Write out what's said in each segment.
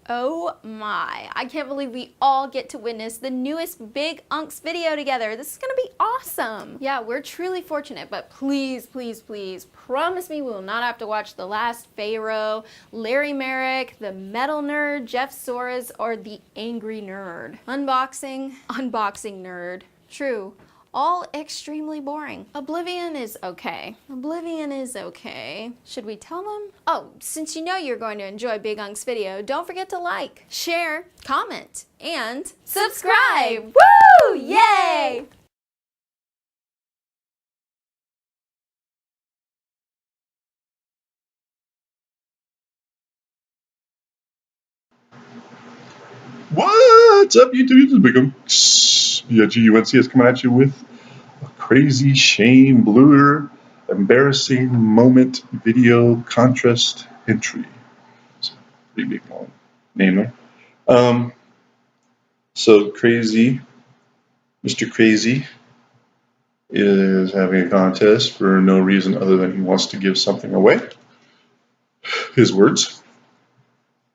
Oh my, I can't believe we all get to witness the newest Big Unks video together. This is gonna be awesome. Yeah, we're truly fortunate, but please, please, please, promise me we will not have to watch The Last Pharaoh, Larry Merrick, The Metal Nerd, Jeff Soros, or The Angry Nerd. Unboxing nerd. True. All extremely boring. Oblivion is okay. Oblivion is okay. Should we tell them? Oh, since you know you're going to enjoy Big Unk's video, don't forget to like, share, comment, and subscribe! Woo! Yay! What's up, YouTube? It's Big Unks. GUNC is coming at you with a crazy Shane Bluder embarrassing moment video contrast entry. It's a pretty big long name there. So Crazy, Mr. Crazy, is having a contest for no reason other than he wants to give something away. His words.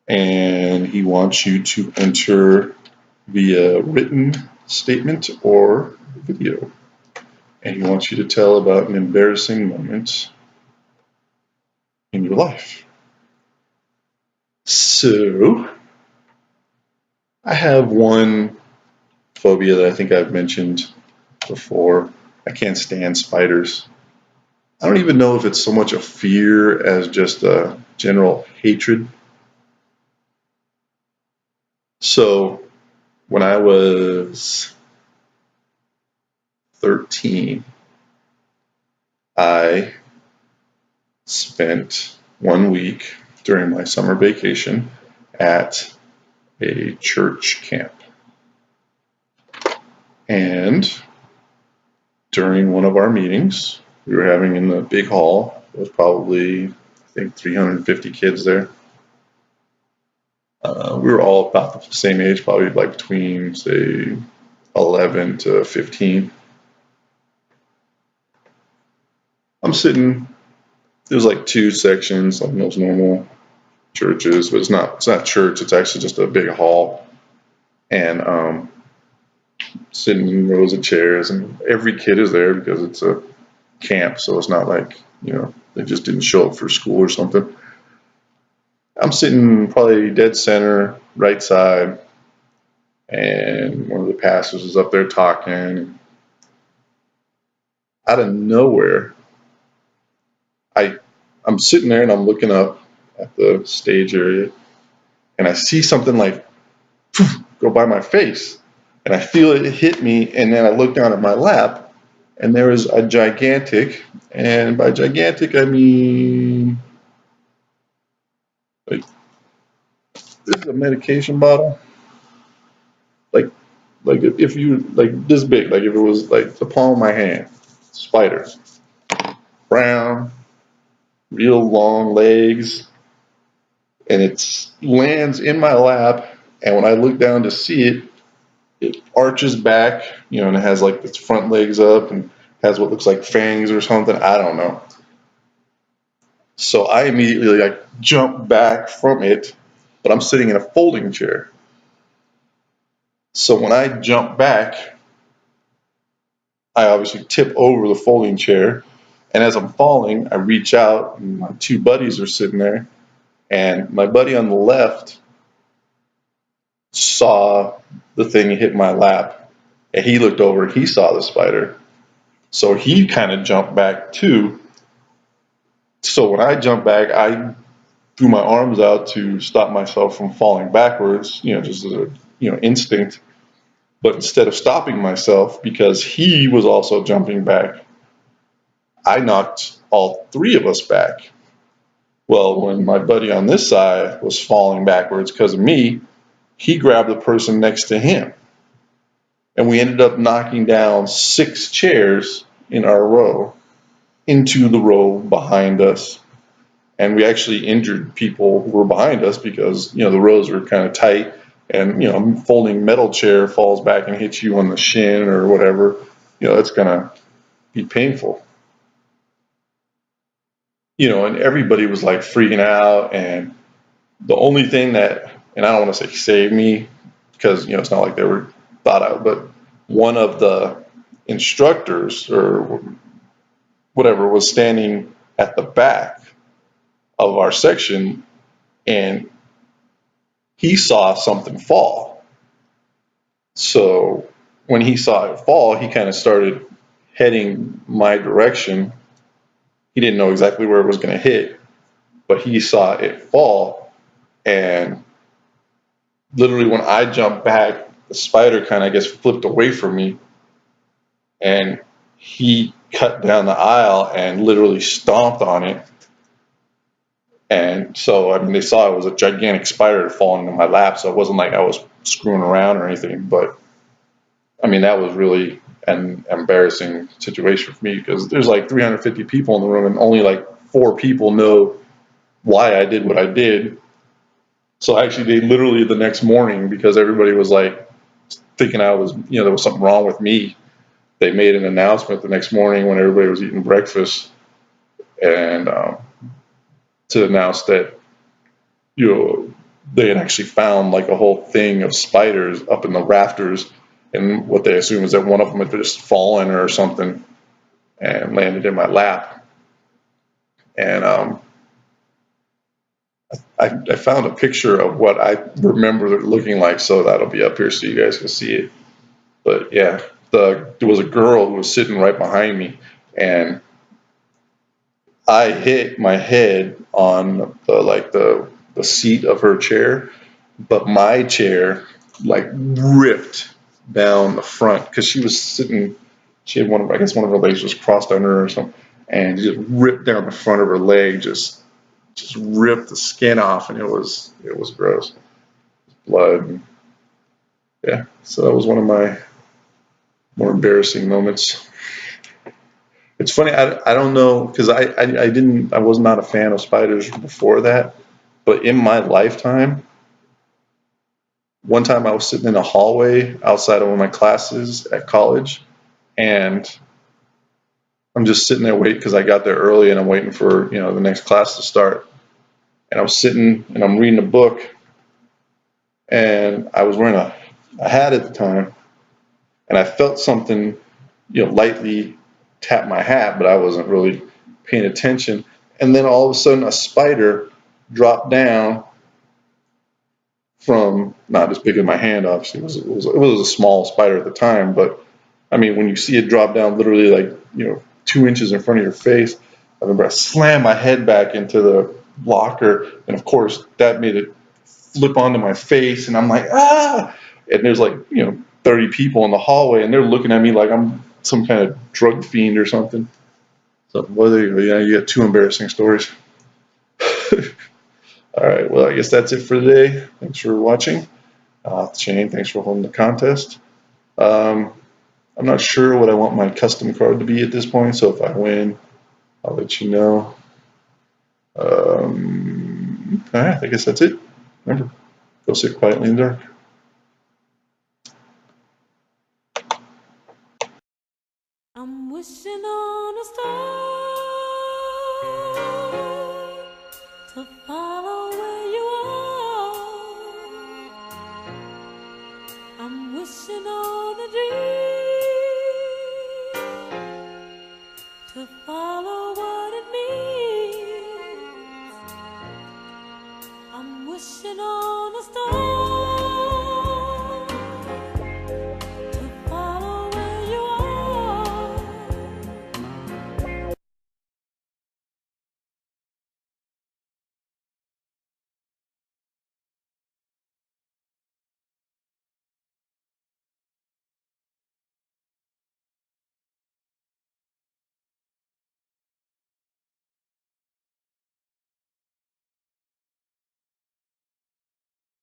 And he wants you to enter via written statement or video. And he wants you to tell about an embarrassing moment in your life. So, I have one phobia that I think I've mentioned before. I can't stand spiders. I don't even know if it's so much a fear as just a general hatred. So, when I was 13, I spent 1 week during my summer vacation at a church camp. And during one of our meetings, we were having in the big hall, there was probably, I think, 350 kids there. We were all about the same age, probably like between, say, 11 to 15. I'm sitting, there's like two sections, like most normal churches, but it's not church, it's actually just a big hall. And sitting in rows of chairs, and every kid is there because it's a camp, so it's not like, they just didn't show up for school or something. I'm sitting probably dead center, right side, and one of the pastors is up there talking. Out of nowhere, I'm sitting there and I'm looking up at the stage area, and I see something like go by my face, and I feel it hit me, and then I look down at my lap, and there is a gigantic, and by gigantic I mean like this is a medication bottle, like if you like this big, like if it was like the palm of my hand, spider, brown, real long legs, and it lands in my lap, and when I look down to see it, it arches back, and it has like its front legs up and has what looks like fangs or something. I don't know. So I immediately like jump back from it, but I'm sitting in a folding chair. So when I jump back, I obviously tip over the folding chair, and as I'm falling, I reach out, and my two buddies are sitting there, and my buddy on the left saw the thing hit my lap, and he looked over and he saw the spider. So he kind of jumped back too. So when I jumped back, I threw my arms out to stop myself from falling backwards, just as a instinct. But instead of stopping myself, because he was also jumping back, I knocked all three of us back. Well, when my buddy on this side was falling backwards because of me, he grabbed the person next to him. And we ended up knocking down 6 chairs in our row into the row behind us. And we actually injured people who were behind us because, the rows were kind of tight, and, a folding metal chair falls back and hits you on the shin or whatever, it's going to be painful. And everybody was like freaking out, and the only thing that and I don't want to say saved me because it's not like they were thought out, but one of the instructors or whatever was standing at the back of our section, and he saw something fall. So when he saw it fall, he kind of started heading my direction. He didn't know exactly where it was going to hit, but he saw it fall, and literally when I jumped back, the spider kind of, I guess, flipped away from me, and he cut down the aisle and literally stomped on it. And so, I mean, they saw it was a gigantic spider falling into my lap, so it wasn't like I was screwing around or anything. But, I mean, that was really an embarrassing situation for me because there's like 350 people in the room and only like 4 people know why I did what I did. So actually, they literally the next morning, because everybody was like thinking I was, there was something wrong with me, they made an announcement the next morning when everybody was eating breakfast, and to announce that they had actually found like a whole thing of spiders up in the rafters, and what they assumed is that one of them had just fallen or something and landed in my lap. And I found a picture of what I remember it looking like, so that'll be up here so you guys can see it. But yeah, there was a girl who was sitting right behind me, and I hit my head on the seat of her chair, but my chair like ripped down the front because she was sitting. She had one of her legs was crossed under her or something, and just ripped down the front of her leg, just ripped the skin off, and it was gross, blood. And yeah, so that was one of my more embarrassing moments. It's funny, I don't know, because I was not a fan of spiders before that, but in my lifetime, one time I was sitting in a hallway outside of one of my classes at college, and I'm just sitting there waiting because I got there early and I'm waiting for the next class to start. And I was sitting and I'm reading a book, and I was wearing a hat at the time, and I felt something lightly tap my hat, but I wasn't really paying attention. And then all of a sudden, a spider dropped down from not as big as my hand. Obviously, it was a small spider at the time, but I mean, when you see it drop down, literally like 2 inches in front of your face, I remember I slammed my head back into the locker, and of course that made it flip onto my face, and I'm like, ah! And there's like 30 people in the hallway, and they're looking at me like I'm some kind of drug fiend or something. So, well, there you go. You got 2 embarrassing stories. All right, well, I guess that's it for today. Thanks for watching. Shane, thanks for holding the contest. I'm not sure what I want my custom card to be at this point, so if I win, I'll let you know. All right, I guess that's it. Remember, go sit quietly in the dark. I'm wishing on a star to follow where you are. I'm wishing on a dream